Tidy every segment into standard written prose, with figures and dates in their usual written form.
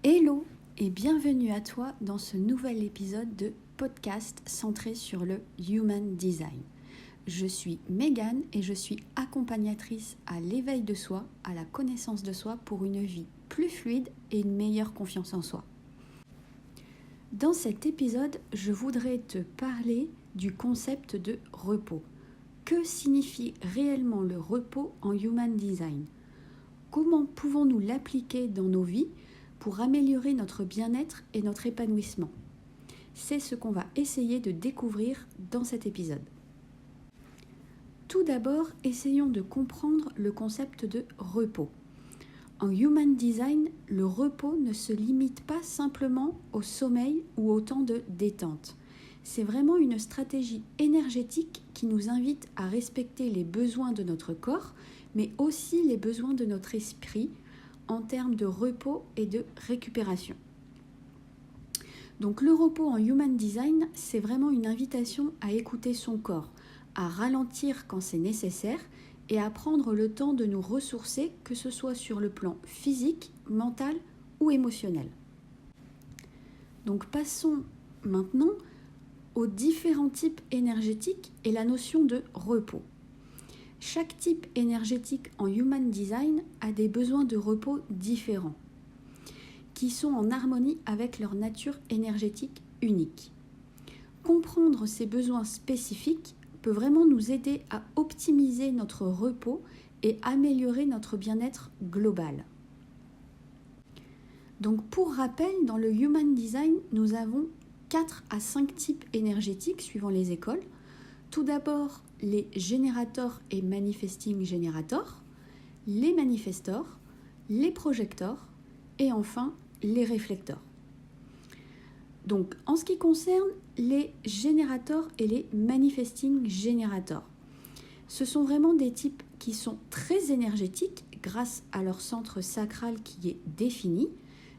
Hello et bienvenue à toi dans ce nouvel épisode de podcast centré sur le Human Design. Je suis Megan et je suis accompagnatrice à l'éveil de soi, à la connaissance de soi pour une vie plus fluide et une meilleure confiance en soi. Dans cet épisode, je voudrais te parler du concept de repos. Que signifie réellement le repos en Human Design ? Comment pouvons-nous l'appliquer dans nos vies pour améliorer notre bien-être et notre épanouissement? C'est ce qu'on va essayer de découvrir dans cet épisode. Tout d'abord, essayons de comprendre le concept de repos. En Human Design, le repos ne se limite pas simplement au sommeil ou au temps de détente. C'est vraiment une stratégie énergétique qui nous invite à respecter les besoins de notre corps, mais aussi les besoins de notre esprit en termes de repos et de récupération. Donc le repos en Human Design, c'est vraiment une invitation à écouter son corps, à ralentir quand c'est nécessaire et à prendre le temps de nous ressourcer, que ce soit sur le plan physique, mental ou émotionnel. Donc passons maintenant aux différents types énergétiques et la notion de repos. Chaque type énergétique en Human Design a des besoins de repos différents, qui sont en harmonie avec leur nature énergétique unique. Comprendre ces besoins spécifiques peut vraiment nous aider à optimiser notre repos et améliorer notre bien-être global. Donc pour rappel, dans le Human Design, nous avons 4 à 5 types énergétiques suivant les écoles. Tout d'abord, les générateurs et manifesting générateurs, les manifestors, les projecteurs et enfin les réflecteurs. Donc en ce qui concerne les générateurs et les manifesting générateurs, ce sont vraiment des types qui sont très énergétiques grâce à leur centre sacral qui est défini.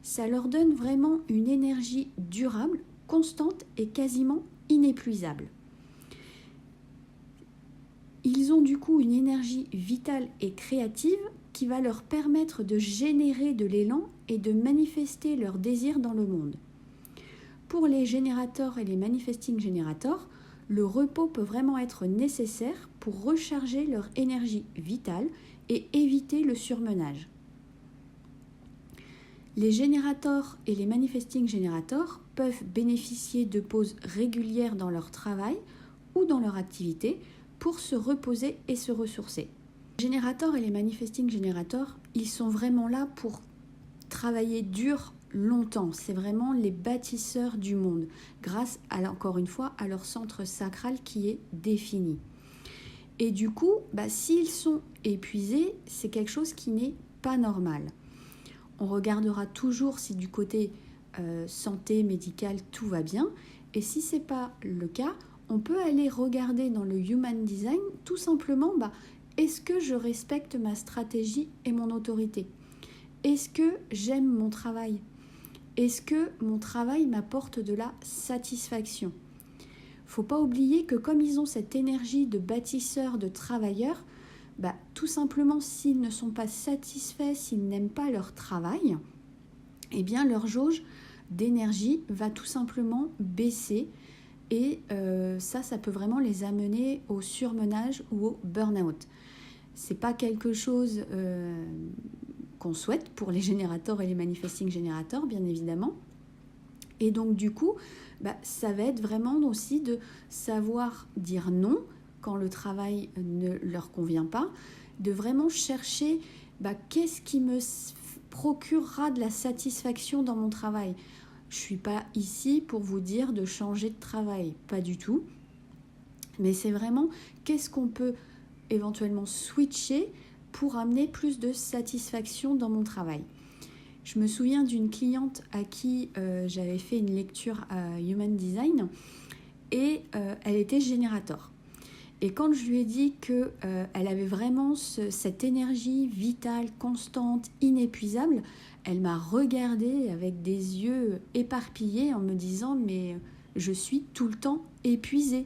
Ça leur donne vraiment une énergie durable, constante et quasiment inépuisable. Ils ont du coup une énergie vitale et créative qui va leur permettre de générer de l'élan et de manifester leurs désirs dans le monde. Pour les générateurs et les manifesting générateurs, le repos peut vraiment être nécessaire pour recharger leur énergie vitale et éviter le surmenage. Les générateurs et les manifesting générateurs peuvent bénéficier de pauses régulières dans leur travail ou dans leur activité pour se reposer et se ressourcer. Les générateurs et les manifesting générateurs, ils sont vraiment là pour travailler dur longtemps. C'est vraiment les bâtisseurs du monde, grâce encore une fois à leur centre sacral qui est défini. Et du coup, s'ils sont épuisés, c'est quelque chose qui n'est pas normal. On regardera toujours si du côté santé, médical, tout va bien. Et si ce n'est pas le cas, on peut aller regarder dans le Human Design tout simplement, est-ce que je respecte ma stratégie et mon autorité ? Est-ce que j'aime mon travail ? Est-ce que mon travail m'apporte de la satisfaction ? Faut pas oublier que comme ils ont cette énergie de bâtisseurs, de travailleurs, tout simplement s'ils ne sont pas satisfaits, s'ils n'aiment pas leur travail, eh bien leur jauge d'énergie va tout simplement baisser. Et ça peut vraiment les amener au surmenage ou au burn-out. C'est pas quelque chose qu'on souhaite pour les générateurs et les manifesting générateurs, bien évidemment. Et donc du coup, ça va être vraiment aussi de savoir dire non quand le travail ne leur convient pas, de vraiment chercher qu'est-ce qui me procurera de la satisfaction dans mon travail. Je ne suis pas ici pour vous dire de changer de travail, pas du tout. Mais c'est vraiment qu'est-ce qu'on peut éventuellement switcher pour amener plus de satisfaction dans mon travail. Je me souviens d'une cliente à qui j'avais fait une lecture à Human Design et elle était générateur. Et quand je lui ai dit qu'elle avait vraiment cette énergie vitale, constante, inépuisable, elle m'a regardée avec des yeux éparpillés en me disant « mais je suis tout le temps épuisée ».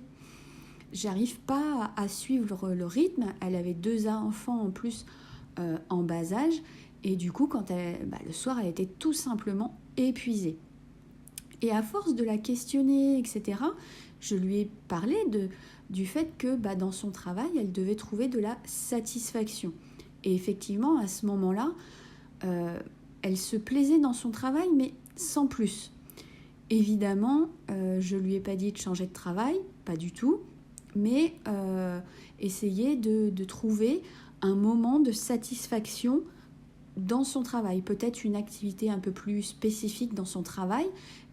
J'arrive pas à suivre le rythme. Elle avait 2 enfants en plus en bas âge Et du coup, le soir, elle était tout simplement épuisée. Et à force de la questionner, etc., je lui ai parlé du fait que dans son travail, elle devait trouver de la satisfaction. Et effectivement, à ce moment-là, elle se plaisait dans son travail, mais sans plus. Évidemment, je ne lui ai pas dit de changer de travail, pas du tout, mais essayer de trouver un moment de satisfaction dans son travail. Peut-être une activité un peu plus spécifique dans son travail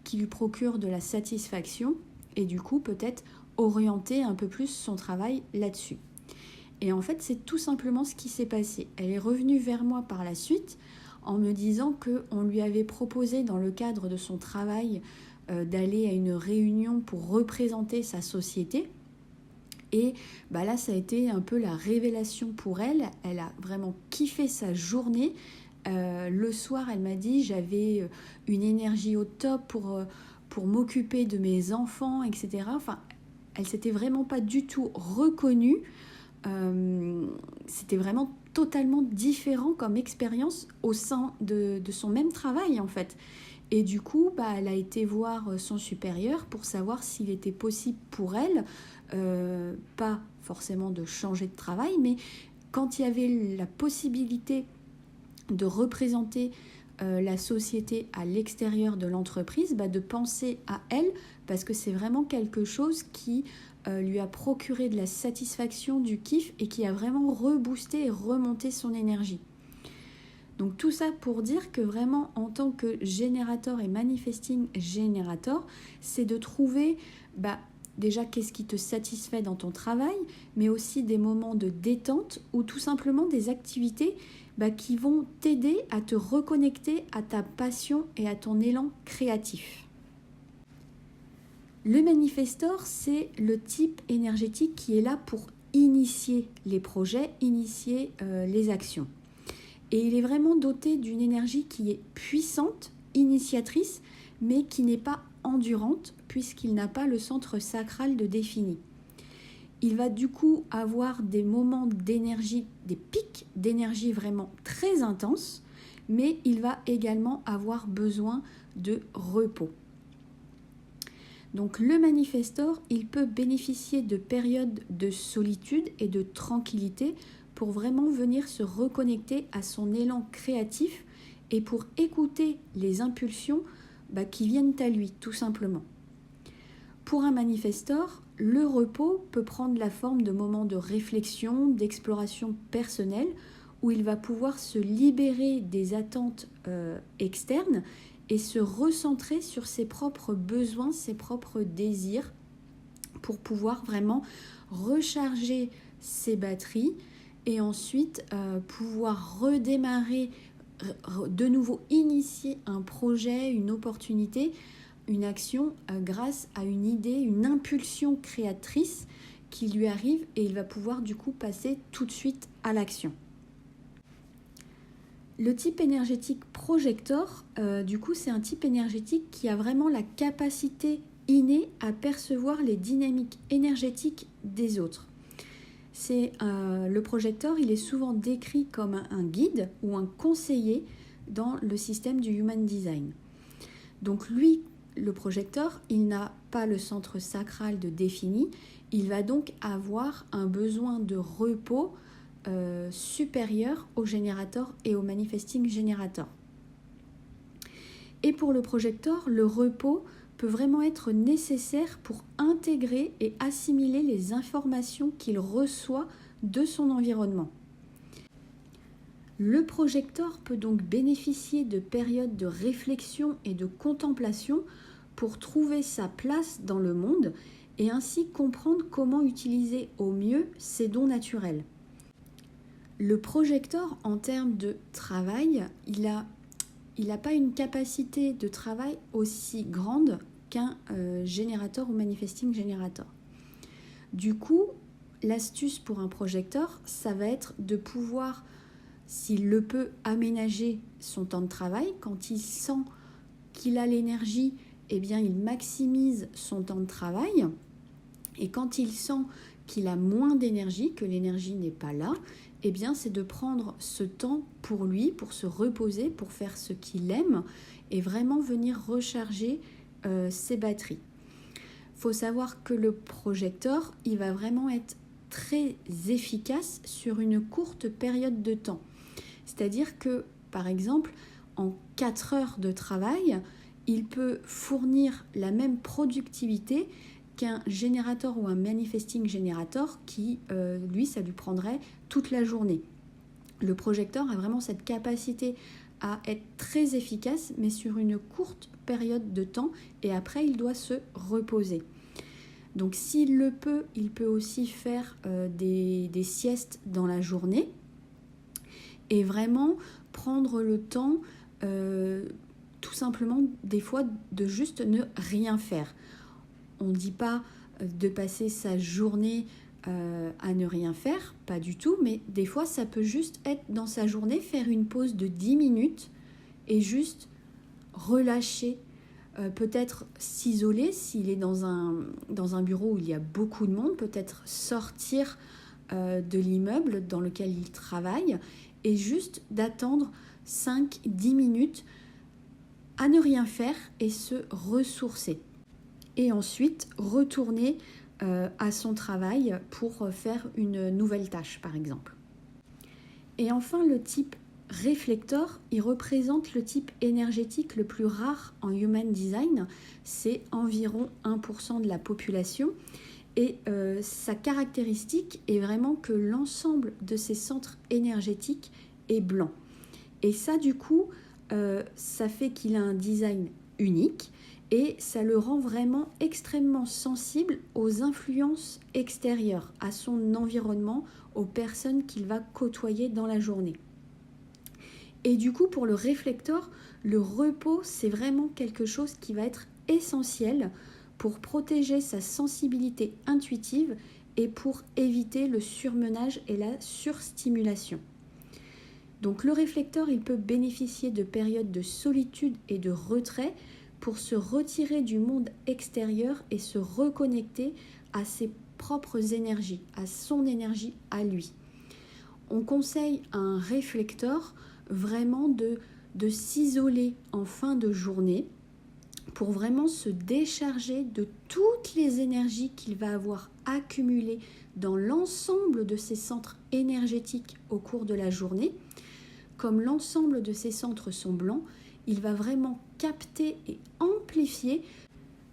qui lui procure de la satisfaction et du coup peut-être orienter un peu plus son travail là-dessus. Et en fait, c'est tout simplement ce qui s'est passé. Elle est revenue vers moi par la suite en me disant qu'on lui avait proposé dans le cadre de son travail d'aller à une réunion pour représenter sa société. Et là, ça a été un peu la révélation pour elle. Elle a vraiment kiffé sa journée. Le soir, elle m'a dit, j'avais une énergie au top pour m'occuper de mes enfants, etc. Enfin, elle s'était vraiment pas du tout reconnue. C'était vraiment totalement différent comme expérience au sein de son même travail, en fait. Et du coup, elle a été voir son supérieur pour savoir s'il était possible pour elle, pas forcément de changer de travail, mais quand il y avait la possibilité de représenter la société à l'extérieur de l'entreprise, de penser à elle, parce que c'est vraiment quelque chose qui lui a procuré de la satisfaction, du kiff, et qui a vraiment reboosté et remonté son énergie. Donc tout ça pour dire que vraiment en tant que générateur et manifesting générateur, c'est de trouver déjà qu'est-ce qui te satisfait dans ton travail, mais aussi des moments de détente ou tout simplement des activités qui vont t'aider à te reconnecter à ta passion et à ton élan créatif. Le manifestor, c'est le type énergétique qui est là pour initier les projets, initier les actions. Et il est vraiment doté d'une énergie qui est puissante, initiatrice, mais qui n'est pas endurante, puisqu'il n'a pas le centre sacral de défini. Il va du coup avoir des moments d'énergie, des pics d'énergie vraiment très intenses, mais il va également avoir besoin de repos. Donc le manifestor, il peut bénéficier de périodes de solitude et de tranquillité pour vraiment venir se reconnecter à son élan créatif et pour écouter les impulsions qui viennent à lui, tout simplement. Pour un manifestor, le repos peut prendre la forme de moments de réflexion, d'exploration personnelle, où il va pouvoir se libérer des attentes externes et se recentrer sur ses propres besoins, ses propres désirs, pour pouvoir vraiment recharger ses batteries et ensuite pouvoir redémarrer, de nouveau initier un projet, une opportunité, une action grâce à une idée, une impulsion créatrice qui lui arrive et il va pouvoir du coup passer tout de suite à l'action. Le type énergétique projector, du coup, c'est un type énergétique qui a vraiment la capacité innée à percevoir les dynamiques énergétiques des autres. Le projecteur, il est souvent décrit comme un guide ou un conseiller dans le système du Human Design. Donc lui, le projecteur, il n'a pas le centre sacral de défini, il va donc avoir un besoin de repos supérieur au générateur et au manifesting générateur. Et pour le projecteur, le repos peut vraiment être nécessaire pour intégrer et assimiler les informations qu'il reçoit de son environnement. Le projecteur peut donc bénéficier de périodes de réflexion et de contemplation pour trouver sa place dans le monde et ainsi comprendre comment utiliser au mieux ses dons naturels. Le projecteur, en termes de travail, il n'a pas une capacité de travail aussi grande qu'un générateur ou manifesting générateur. Du coup, l'astuce pour un projecteur, ça va être de pouvoir, s'il le peut, aménager son temps de travail. Quand il sent qu'il a l'énergie, eh bien, il maximise son temps de travail. Et quand il sent qu'il a moins d'énergie, que l'énergie n'est pas là, eh bien, c'est de prendre ce temps pour lui, pour se reposer, pour faire ce qu'il aime et vraiment venir recharger ses batteries. Il faut savoir que le projecteur, il va vraiment être très efficace sur une courte période de temps. C'est-à-dire que, par exemple, en 4 heures de travail, il peut fournir la même productivité qu'un générateur ou un manifesting générateur qui, lui, ça lui prendrait toute la journée. Le projecteur a vraiment cette capacité à être très efficace, mais sur une courte période de temps, et après, il doit se reposer. Donc, s'il le peut, il peut aussi faire des siestes dans la journée, et vraiment prendre le temps, tout simplement, des fois, de juste ne rien faire. On ne dit pas de passer sa journée à ne rien faire, pas du tout, mais des fois, ça peut juste être dans sa journée, faire une pause de 10 minutes et juste relâcher, peut-être s'isoler s'il est dans un bureau où il y a beaucoup de monde, peut-être sortir de l'immeuble dans lequel il travaille et juste d'attendre 5-10 minutes à ne rien faire et se ressourcer. Et ensuite retourner à son travail pour faire une nouvelle tâche, par exemple. Et enfin, le type réflecteur, il représente le type énergétique le plus rare en Human Design. C'est environ 1% de la population. Et sa caractéristique est vraiment que l'ensemble de ses centres énergétiques est blanc. Et ça, du coup, ça fait qu'il a un design unique et ça le rend vraiment extrêmement sensible aux influences extérieures, à son environnement, aux personnes qu'il va côtoyer dans la journée. Et du coup, pour le réflecteur, le repos, c'est vraiment quelque chose qui va être essentiel pour protéger sa sensibilité intuitive et pour éviter le surmenage et la surstimulation. Donc le réflecteur, il peut bénéficier de périodes de solitude et de retrait pour se retirer du monde extérieur et se reconnecter à ses propres énergies, à son énergie à lui. On conseille à un réflecteur vraiment de s'isoler en fin de journée pour vraiment se décharger de toutes les énergies qu'il va avoir accumulées dans l'ensemble de ses centres énergétiques au cours de la journée. Comme l'ensemble de ces centres sont blancs, il va vraiment capter et amplifier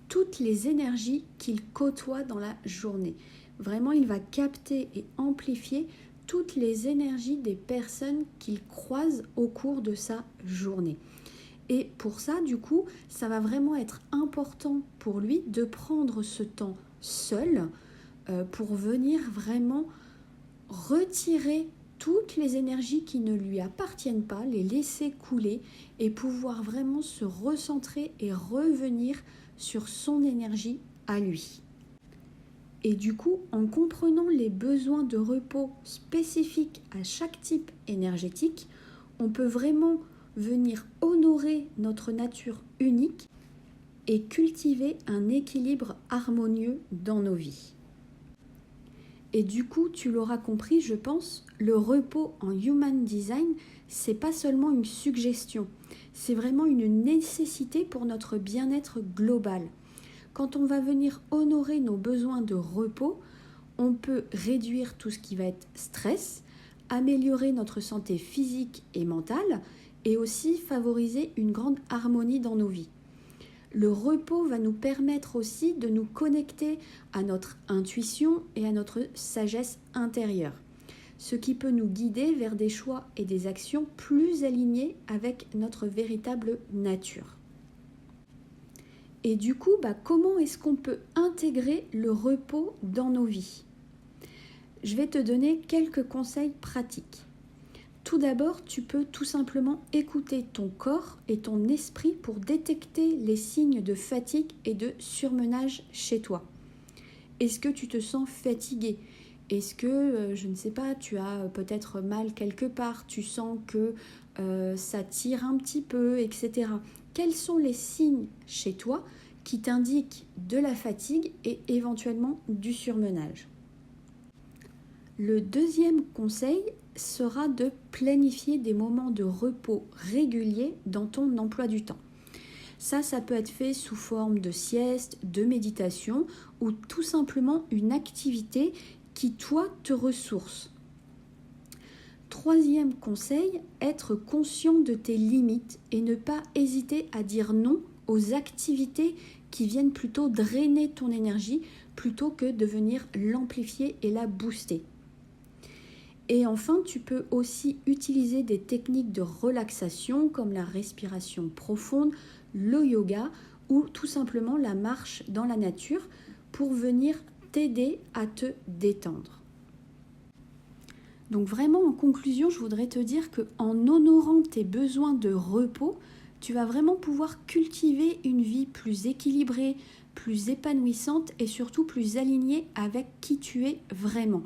toutes les énergies qu'il côtoie dans la journée. Vraiment, il va capter et amplifier toutes les énergies des personnes qu'il croise au cours de sa journée. Et pour ça, du coup, ça va vraiment être important pour lui de prendre ce temps seul pour venir vraiment retirer toutes les énergies qui ne lui appartiennent pas, les laisser couler et pouvoir vraiment se recentrer et revenir sur son énergie à lui. Et du coup, en comprenant les besoins de repos spécifiques à chaque type énergétique, on peut vraiment venir honorer notre nature unique et cultiver un équilibre harmonieux dans nos vies. Et du coup, tu l'auras compris, je pense, le repos en Human Design, c'est pas seulement une suggestion, c'est vraiment une nécessité pour notre bien-être global. Quand on va venir honorer nos besoins de repos, on peut réduire tout ce qui va être stress, améliorer notre santé physique et mentale et aussi favoriser une grande harmonie dans nos vies. Le repos va nous permettre aussi de nous connecter à notre intuition et à notre sagesse intérieure, ce qui peut nous guider vers des choix et des actions plus alignés avec notre véritable nature. Et du coup, comment est-ce qu'on peut intégrer le repos dans nos vies ? Je vais te donner quelques conseils pratiques. Tout d'abord, tu peux tout simplement écouter ton corps et ton esprit pour détecter les signes de fatigue et de surmenage chez toi. Est-ce que tu te sens fatigué ? Est-ce que, je ne sais pas, tu as peut-être mal quelque part, tu sens que ça tire un petit peu, etc. Quels sont les signes chez toi qui t'indiquent de la fatigue et éventuellement du surmenage ? Le deuxième conseil, sera de planifier des moments de repos réguliers dans ton emploi du temps. Ça peut être fait sous forme de sieste, de méditation ou tout simplement une activité qui, toi, te ressource. Troisième conseil, être conscient de tes limites et ne pas hésiter à dire non aux activités qui viennent plutôt drainer ton énergie plutôt que de venir l'amplifier et la booster. Et enfin, tu peux aussi utiliser des techniques de relaxation comme la respiration profonde, le yoga ou tout simplement la marche dans la nature pour venir t'aider à te détendre. Donc vraiment en conclusion, je voudrais te dire qu'en honorant tes besoins de repos, tu vas vraiment pouvoir cultiver une vie plus équilibrée, plus épanouissante et surtout plus alignée avec qui tu es vraiment.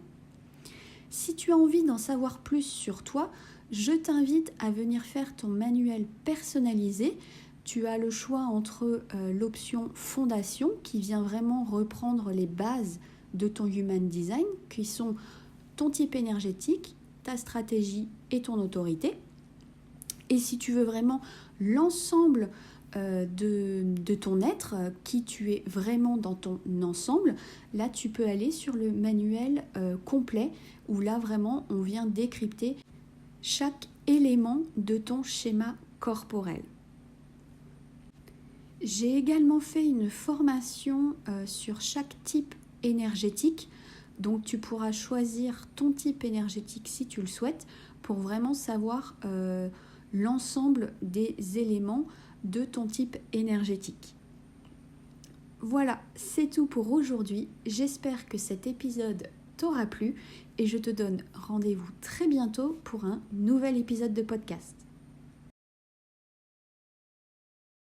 Si tu as envie d'en savoir plus sur toi, je t'invite à venir faire ton manuel personnalisé. Tu as le choix entre l'option fondation qui vient vraiment reprendre les bases de ton Human Design, qui sont ton type énergétique, ta stratégie et ton autorité. Et si tu veux vraiment l'ensemble de ton être, qui tu es vraiment dans ton ensemble, là tu peux aller sur le manuel complet où là vraiment on vient décrypter chaque élément de ton schéma corporel. J'ai également fait une formation sur chaque type énergétique, donc tu pourras choisir ton type énergétique si tu le souhaites pour vraiment savoir l'ensemble des éléments de ton type énergétique. Voilà, c'est tout pour aujourd'hui. J'espère que cet épisode t'aura plu et je te donne rendez-vous très bientôt pour un nouvel épisode de podcast.